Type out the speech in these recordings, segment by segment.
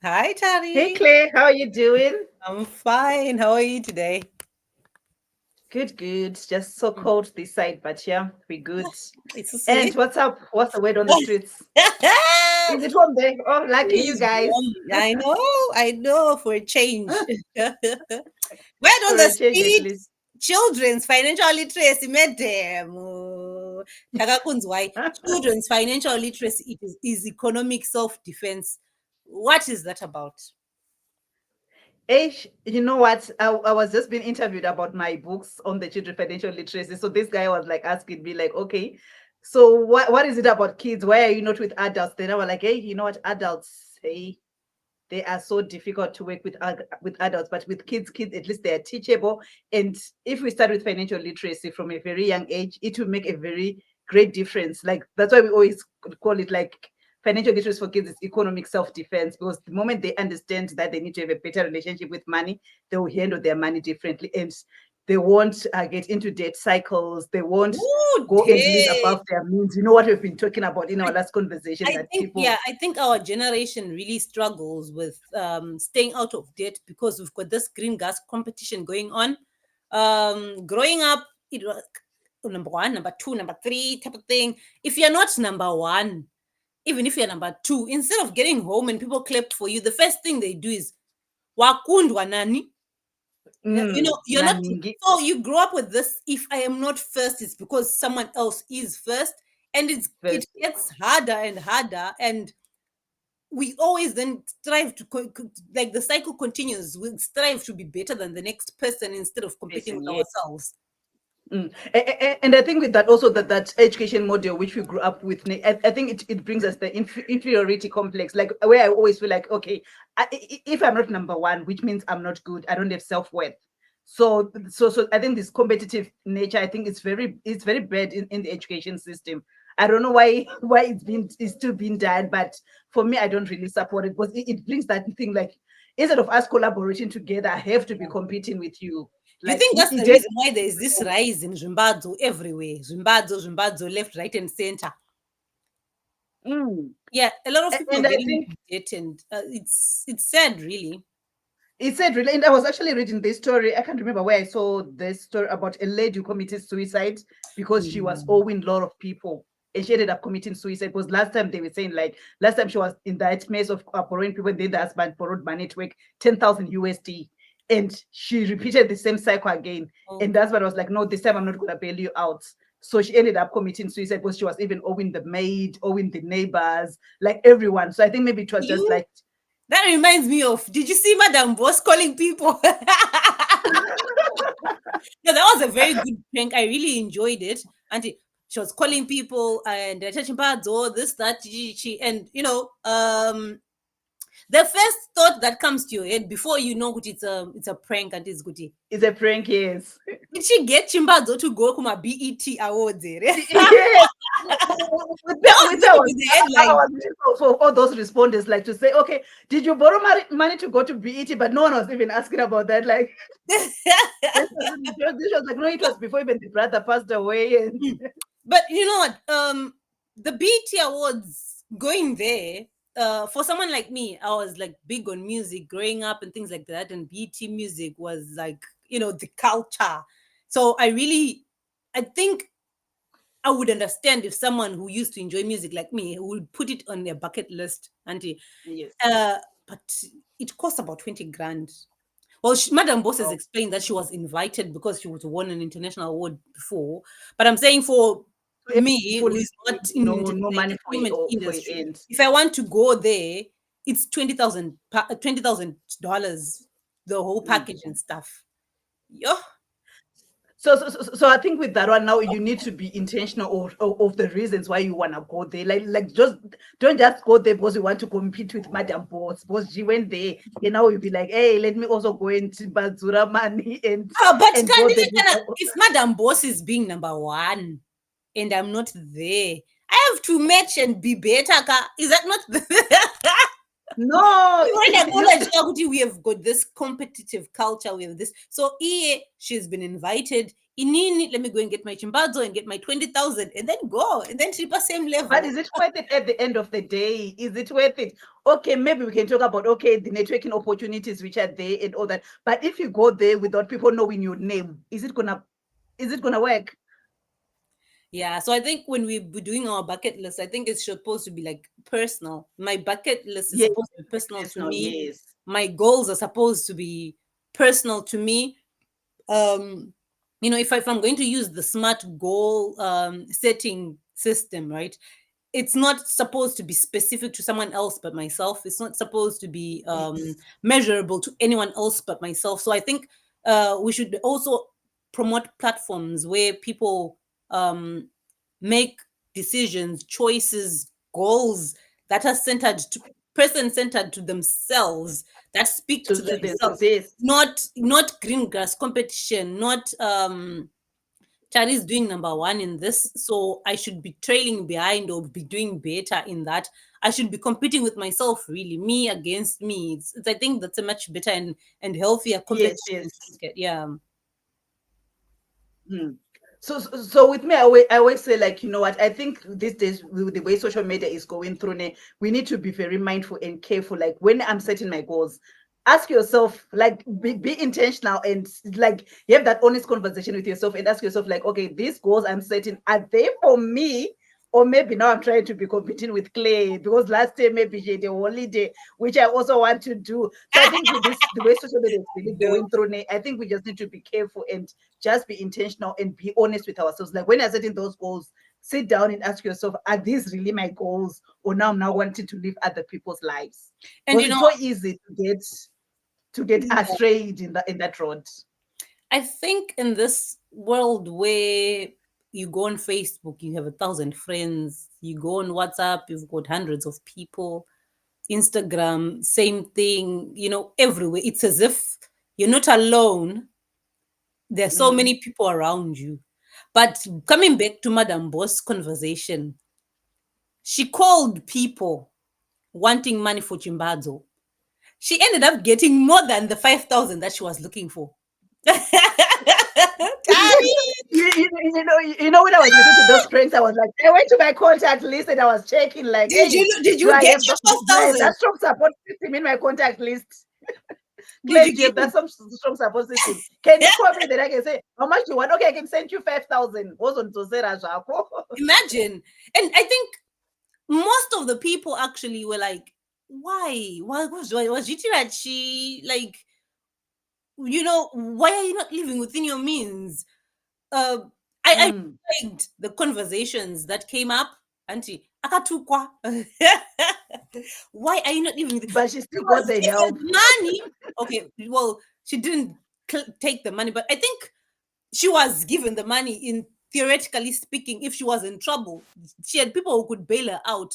Hi, Hey Tari. Claire, how are you doing? I'm fine. How are you today? Good, good. Just so Mm. cold this side, but yeah, we good. It's so And sweet. what's up? What's the word on the streets? Is it warm there? Oh, lucky you It's guys. warm. I know for a change. Word on For the a change, at street, least. children's financial literacy, madam. Takakunzwai. Children's financial literacy is economic self-defense. What is that about? You know what? I was just being interviewed about my books on the children financial literacy. So this guy was like asking me, like, okay, so what is it about kids? Why are you not with adults? Then I was like, hey, you know what? Adults, hey, they are so difficult to work with adults, but with kids at least they are teachable. And if we start with financial literacy from a very young age, it will make a very great difference. Like that's why we always call it like financial literacy for kids is economic self-defense, because the moment they understand that they need to have a better relationship with money, they will handle their money differently, and they won't get into debt cycles. They won't Ooh, go and live hey. above their means. You know what we've been talking about in our last conversation, I that think, people. I think our generation really struggles with staying out of debt because we've got this green gas competition going on. Growing up, it was number one, number two, number three type of thing. If you're not number one, even if you're number two, instead of getting home and people clap for you, the first thing they do is wakundwa nani. You're not. Naningi. So you grow up with this. If I am not first, it's because someone else is first, and it First. gets harder and harder, and we always then strive to like the cycle continues. We strive to be better than the next person instead of competing Person, with yeah. ourselves. And I think with that also that education model which we grew up with, I think it brings us the inferiority complex, like where I always feel like, okay, if I'm not number one, which means I'm not good, I don't have self-worth. So I think this competitive nature, I think it's very bad in the education system. I don't know why it's still being done, but for me, I don't really support it, because it brings that thing like, instead of us collaborating together, I have to be competing with you. Do you Like think that's the it reason why there is this rise in Zimbadzo everywhere? Zimbadzo, left, right, and center. Mm. Yeah, a lot of people are And I getting think into debt, and it's sad, really. it said really, and I was actually reading this story. I can't remember where I saw this story about a lady who committed suicide because she was Mm. owing a lot of people. And she ended up committing suicide because last time they were saying, like, last time she was in that mess of borrowing people, then the husband borrowed money to make 10,000 USD. And she repeated the same cycle again. Oh, And the husband was like, no, this time I'm not going to bail you out. So she ended up committing suicide because she was even owing the maid, owing the neighbors, like everyone. So I think maybe it was just you. like, That reminds me of. Did you see Madam Boss calling people? No, that was a very good prank. I really enjoyed it. And she was calling people and touching pads, or this, that, and the first thought that comes to your head before you know what it's a prank and it's good. it's a prank, yes. Did she get Chimbazo to go kuma BET awards? That Yes. was With going I to was, be the I headline. was waiting for all those respondents, like to say, okay, did you borrow money to go to BET? But no one was even asking about that. Like, this was like, no, it was before even the brother passed away. And But you know what? The BET Awards going there. For someone like me, I was like big on music growing up and things like that, and BET music was like the culture. So I think I would understand if someone who used to enjoy music like me would put it on their bucket list, auntie. yes. But it cost about 20 grand. Well, Madam Boss has Oh, explained that she was invited because she was won an international award before. But I'm saying for so me, for who is listening, not in no the money entertainment for your industry, end. if I want to go there, it's $20,000, the whole Mm. package and stuff. Yeah. So I think with that one now, you need to be intentional of the reasons why you want to go there. Like just don't just go there because you want to compete with Madam Boss. Because she went there, and now you'll be like, hey, let me also go into Bazura money But and go there. if Madam Boss is being number one and I'm not there, I have to match and be better. Is that not No, when acknowledge we have got this competitive culture, we have this. So she's been invited. Inini, let me go and get my chimbazo and get my 20,000 and then go and then tripa same But level. is it worth it at the end of the day? Is it worth it? Okay, maybe we can talk about, okay, the networking opportunities which are there and all that. But if you go there without people knowing your name, is it gonna work? Yeah, so I think when we be doing our bucket list, I think it's supposed to be like personal. My bucket list is Yes, supposed to be personal to personal, me. yes. My goals are supposed to be personal to me. um if I'm going to use the smart goal setting system, right, it's not supposed to be specific to someone else but myself. It's not supposed to be Yes. measurable to anyone else but myself. So I think we should also promote platforms where people um make decisions, choices, goals that are centered to person centered to themselves, that speak to To themselves, themselves, yes. not green grass competition, not Chad is doing number one in this, so I should be trailing behind or be doing better in that. I should be competing with myself, really, me against me. I think that's a much better and healthier Yes, competition to yes. look at. Yeah. Mm. So with me, I always say, like, you know what? I think these days, with the way social media is going through, we need to be very mindful and careful. Like, when I'm setting my goals, ask yourself, like, be intentional, and like, you have that honest conversation with yourself and ask yourself, like, okay, these goals I'm setting, are they for me? Or maybe now I'm trying to be competing with Clay because last day maybe she had a holiday, which I also want to do. So I think with this, the way social media is really No. going through, I think we just need to be careful and just be intentional and be honest with ourselves. Like, when you're setting those goals, sit down and ask yourself, are these really my goals? Or now I'm now wanting to live other people's lives? And Because it's so easy to get astray in that road. I think in this world where you go on Facebook, you have 1,000 friends, you go on WhatsApp, you've got hundreds of people, Instagram, same thing, everywhere. It's as if you're not alone. There are so Mm. many people around you. But coming back to Madam Boss conversation, she called people wanting money for Chimbazo. She ended up getting more than the 5,000 that she was looking for. Tari, When I was listening to those pranks, I was like, I went to my contact list and I was checking, like, hey, did do you I get have your that 4,000? strong support system in my contact list? Did Claire, you do you get have that some strong support system? Can you call me? Then I can say, how much do you want? Okay, I can send you 5,000. What's on to say, Imagine? And I think most of the people actually were like, why? Why was Jitirachi like, why are you not living within your means? Uh, I Mm. liked the conversations that came up. Auntie, akatukwa. Why are you not living? But she still got Because the she had help. money. Okay, well, she didn't take the money, but I think she was given the money in theoretically speaking. If she was in trouble, she had people who could bail her out.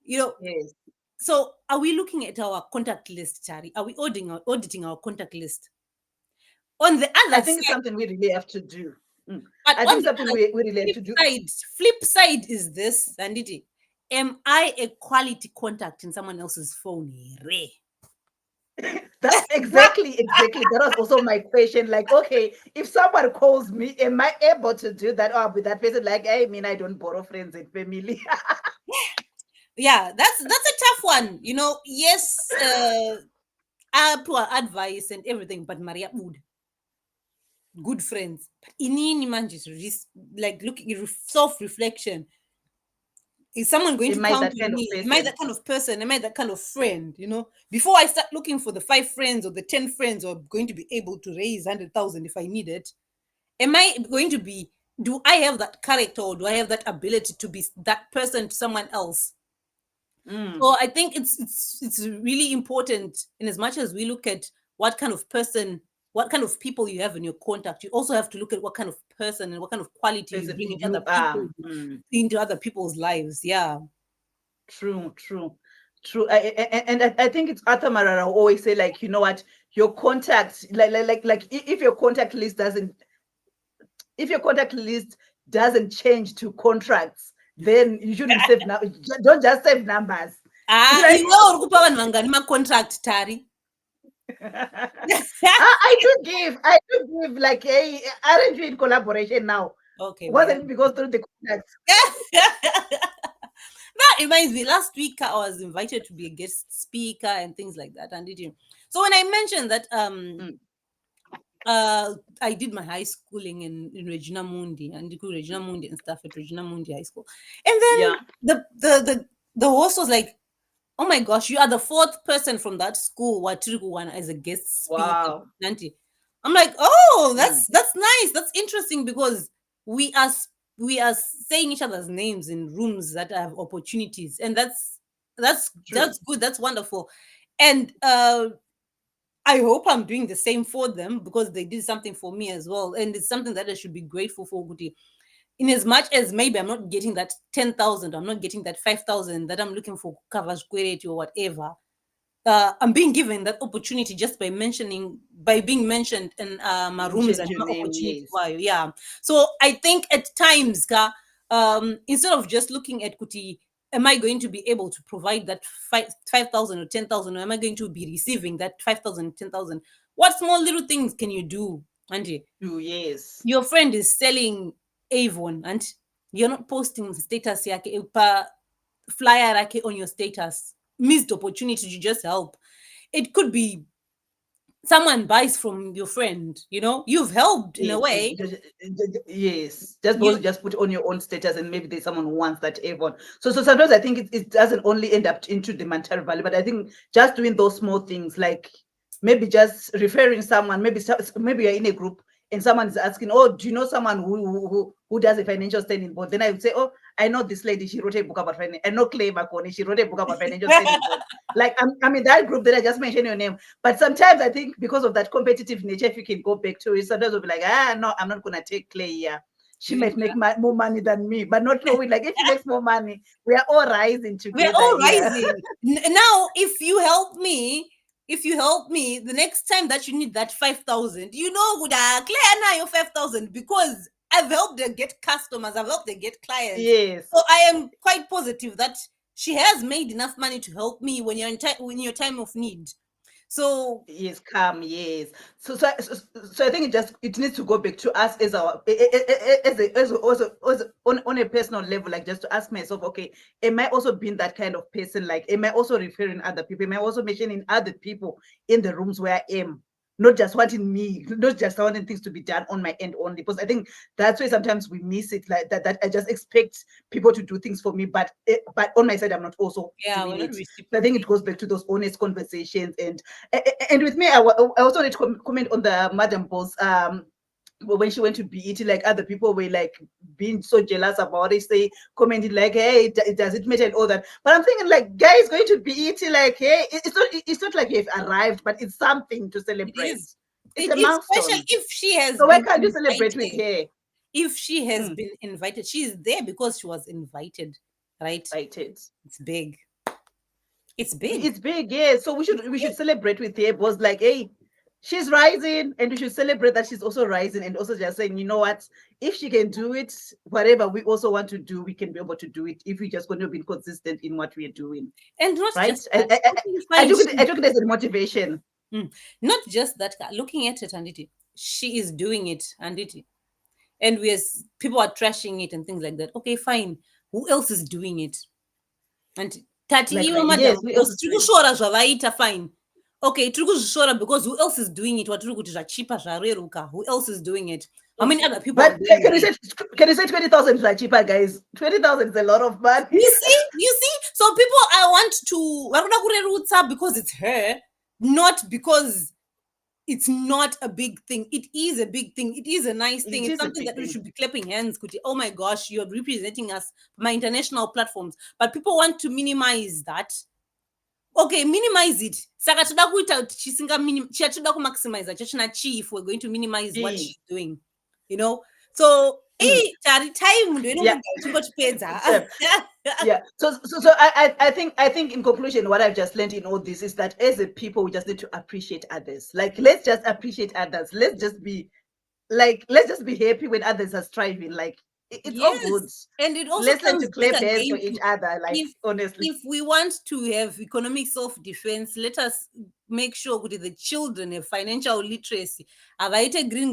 You know, Yes. so are we looking at our contact list, Chari? Are we auditing our contact list? On the I other think it's side, something we really have to do. Mm. but I on think the something other we really have to do. flip side is this, Sanditi. Am I a quality contact in someone else's phone? Re. That's exactly. That was also my question. Like, okay, if someone calls me, am I able to do that? Or with that person, like, I mean, I don't borrow friends and family. Yeah, that's a tough one. Yes, poor advice and everything, but Maria would good friends. But inini manje like looking self-reflection. Is someone going to Am I count that on kind of me? Am I person? that kind of person? Am I that kind of friend? Before I start looking for the 5 friends or the 10 friends, or going to be able to raise 100,000 if I need it, am I going to be? Do I have that character, or do I have that ability to be that person to someone else? Mm. So I think it's really important, in as much as we look at what kind of person, what kind of people you have in your contact, you also have to look at what kind of person and what kind of quality you Person bring you are. Mm. into other people's lives. Yeah. True. And I think it's Arthur Marara who always say, like, you know what, your contact, like, if your contact list doesn't change to contracts, then you shouldn't save now. Don't just save numbers. Ah, Like, iwe uri kupa vanhu vangani macontract, Tari? I do give like, hey, aren't you in collaboration now? Okay, we are. Wasn't it because through the contacts? That reminds me, last week I was invited to be a guest speaker and things like that. And did you? So when I mentioned that Mm, I did my high schooling in Regina Mundi and Regina Mundi and stuff at Regina Mundi High School. And then yeah. the host was like, "Oh my gosh, you are the fourth person from that school, Watiriku one, as a guest speaker." Wow. Auntie. I'm like, "Oh, Mm, that's nice. That's interesting because we are we are saying each other's names in rooms that have opportunities, and true. that's good. That's wonderful." And I hope I'm doing the same for them because they did something for me as well. And it's something that I should be grateful for, Guti. In as much as maybe I'm not getting that 10,000, I'm not getting that 5,000 that I'm looking for cover square or whatever. I'm being given that opportunity just by being mentioned in my rooms Mentioned and your my name, opportunity. yes. Why? Yeah. So I think at times, instead of just looking at Kuti, am I going to be able to provide that 5,000 or 10,000, or am I going to be receiving that 5,000, 10,000? What small little things can you do, Angie? 2 years. Your friend is selling Avon, and you're not posting status yake flyer yake on your status. Missed opportunity to just help. It could be someone buys from your friend. You've helped in a Yes, way. yes. Just because You you just put on your own status, and maybe there's someone who wants that Avon. So sometimes I think it doesn't only end up into the monetary value, but I think just doing those small things, like maybe just referring someone, maybe you're in a group and someone is asking, oh, do you know someone who does a financial standing board? Then I would say, oh, I know this lady. She wrote a book about finance. I know Clare Makoni. She wrote a book about financial standing board. Like I'm in that group that I just mentioned your name. But sometimes I think because of that competitive nature, if you can go back to it, sometimes we'll be like, no, I'm not gonna take Clay here. She might make more money than me, but not knowing like if she makes more money, we are all rising We're together. all Yeah. rising. Now, if you help me, the next time that you need that 5,000, would I clear now your 5,000 because I've helped her get customers, I've helped her get clients. Yes. So I am quite positive that she has made enough money to help me when your time of need. So Yes, calm, yes. So I think it needs to go back to us as our on a personal level, like just to ask myself, okay, am I also being that kind of person? Like, am I also referring other people? Am I also mentioning other people in the rooms where I am? Not just wanting me, not just wanting things to be done on my end only. Because I think that's why sometimes we miss it, like that I just expect people to do things for me, but on my side, I'm not also yeah, we're doing not it. So I think it reciprocating. goes back to those honest conversations. And with me, I also wanted to comment on the Madam Boss. When she went to BET, like other people were like being so jealous about it, say commenting like, "Hey, does it matter?" and all that. But I'm thinking like, guys, going to BET, like, hey, it's not like you've arrived, but it's something to It celebrate. is. It's It a is special milestone. if she has So why been can't you celebrate with invited. her? If she has Mm, been invited, she is there because she was invited, right? right, it. It's big. It's big. It's big, yeah. So we should celebrate with her. It was like, hey, she's rising, and we should celebrate that she's also rising, and also just saying, you know what, if she can do it, whatever we also want to do, we can be able to do it if we just going to be consistent in what we are doing, And not right? just I that. I, I Okay, I fine. took it. I took it as a motivation. Not just that. Looking at it, and she is doing it, and and people are trashing it and things like that. Okay, fine. Who else is doing it? And tati ivo Yes, madam we boss also tiri doing. kushora zvavaita fine. Okay, tiri kuzvishora because who else is doing it? Watiri kuti zvachipa zvareruka. Who else is doing it? How many other people are But doing can you it? say, 20,000 is like cheaper, guys? 20,000 is a lot of money. You see. So people, I want to varikuda kurerutsa because it's her, not because it's not a big thing. It is a big thing. It is a nice thing. It It's is a something big that we thing. should be clapping hands. Kuti, oh my gosh, you're representing us, my international platforms. But people want to minimize that. Okay, minimize it. Saka toda kuita kuti chatoda kumaximize chachina chi if we're going to minimize what E. she's doing. So Mm. tari time ndo Yeah. inongogara ichingotipedza. Sure. Yeah. So I think in conclusion, what I've just learned in all this is that as a people, we just need to appreciate others. Like, let's just appreciate others. Let's just be happy when others are striving. Like, It's all good. Yes, and it also Let's learn to comes back clap hands for again each to, other, like, if honestly. we want to have economic self-defense, let us make sure that the children have financial literacy. Avaite green